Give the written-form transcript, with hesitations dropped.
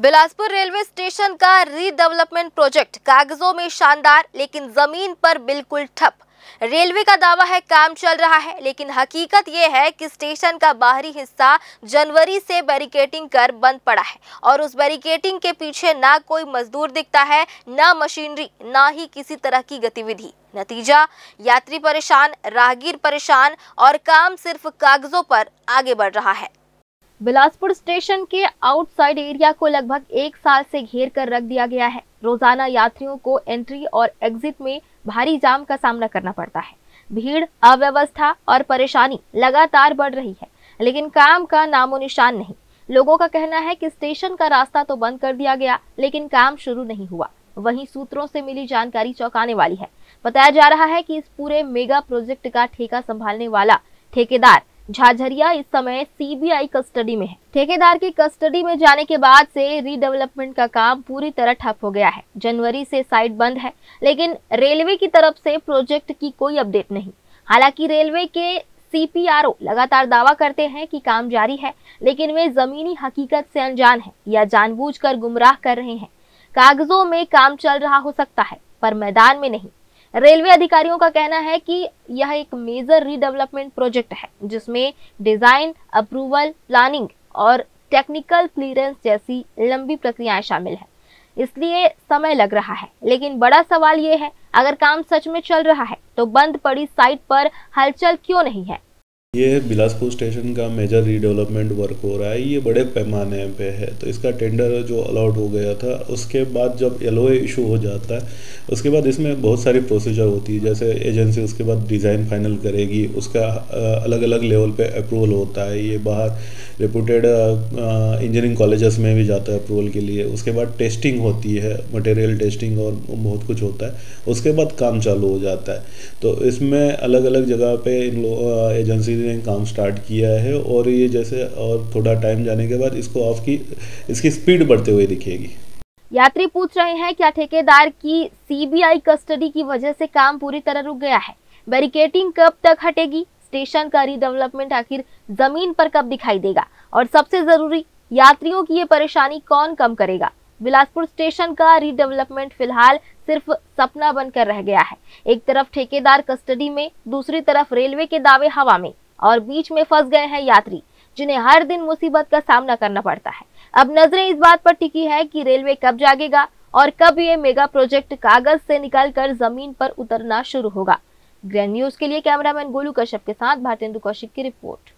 Bilaspur railway station का redevelopment project कागजों में शानदार, लेकिन जमीन पर बिल्कुल ठप। रेलवे का दावा है काम चल रहा है, लेकिन हकीकत यह है कि स्टेशन का बाहरी हिस्सा जनवरी से बैरिकेडिंग कर बंद पड़ा है और उस बैरिकेडिंग के पीछे ना कोई मजदूर दिखता है, ना मशीनरी, ना ही किसी तरह की गतिविधि। नतीजा, यात्री परेशान, राहगीर परेशान और काम सिर्फ कागजों पर आगे बढ़ रहा है। बिलासपुर स्टेशन के आउटसाइड एरिया को लगभग 1 साल से घेर कर रख दिया गया है। रोजाना यात्रियों को एंट्री और एग्जिट में भारी जाम का सामना करना पड़ता है। भीड़, अव्यवस्था और परेशानी लगातार बढ़ रही है, लेकिन काम का नामो निशान नहीं। लोगों का कहना है कि स्टेशन का रास्ता तो बंद कर दिया गया, लेकिन काम शुरू नहीं हुआ। वहीं सूत्रों से मिली जानकारी चौंकाने वाली है। बताया जा रहा है कि इस पूरे मेगा प्रोजेक्ट का ठेका संभालने वाला ठेकेदार झाझरिया इस समय सीबीआई कस्टडी में है। ठेकेदार की कस्टडी में जाने के बाद से रीडेवलपमेंट का काम पूरी तरह ठप हो गया है। जनवरी से साइट बंद है, लेकिन रेलवे की तरफ से प्रोजेक्ट की कोई अपडेट नहीं। हालांकि रेलवे के सीपीआरओ लगातार दावा करते हैं कि काम जारी है, लेकिन वे जमीनी हकीकत से अनजान हैं या जानबूझकर गुमराह कर रहे हैं। कागजों में काम चल रहा हो सकता है, पर मैदान में नहीं। रेलवे अधिकारियों का कहना है कि यह एक मेजर रीडेवलपमेंट प्रोजेक्ट है, जिसमें डिजाइन, अप्रूवल, प्लानिंग और टेक्निकल क्लियरेंस जैसी लंबी प्रक्रियाएं शामिल हैं। इसलिए समय लग रहा है। लेकिन बड़ा सवाल ये है, अगर काम सच में चल रहा है तो बंद पड़ी साइट पर हलचल क्यों नहीं है? ये बिलासपुर स्टेशन का मेजर रीडेवलपमेंट वर्क हो रहा है। ये बड़े पैमाने पे है, तो इसका टेंडर जो अलॉट हो गया था, उसके बाद जब एलओए इशू हो जाता है, उसके बाद इसमें बहुत सारी प्रोसीजर होती है। जैसे एजेंसी उसके बाद डिज़ाइन फाइनल करेगी, उसका अलग अलग लेवल पे अप्रूवल होता है। ये बाहर रेपुटेड इंजीनियरिंग कॉलेजेस में भी जाता है अप्रूवल के लिए। उसके बाद टेस्टिंग होती है, मटेरियल टेस्टिंग और बहुत कुछ होता है। उसके बाद काम चालू हो जाता है। तो इसमें अलग अलग जगह पे इन एजेंसी ने काम स्टार्ट किया है, और ये जैसे और थोड़ा टाइम जाने के बाद इसकी स्पीड बढ़ते हुए दिखेगी। यात्री पूछ रहे हैं, क्या ठेकेदार की सीबीआई कस्टडी की वजह से काम पूरी तरह रुक गया है? बैरिकेडिंग कब तक हटेगी? स्टेशन का रीडेवलपमेंट आखिर जमीन पर कब दिखाई देगा? और सबसे जरूरी, यात्रियों की ये परेशानी कौन कम करेगा? बिलासपुर स्टेशन का रीडेवलपमेंट फिलहाल सिर्फ सपना बनकर रह गया है। एक तरफ ठेकेदार कस्टडी में, दूसरी तरफ रेलवे के दावे हवा में, और बीच में फंस गए हैं यात्री, जिन्हें हर दिन मुसीबत का सामना करना पड़ता है। अब नजरें इस बात पर टिकी है कि रेलवे कब जागेगा और कब ये मेगा प्रोजेक्ट कागज से निकलकर जमीन पर उतरना शुरू होगा। ग्रैंड न्यूज के लिए कैमरामैन गोलू कश्यप के साथ भारतेंदु कौशिक की रिपोर्ट।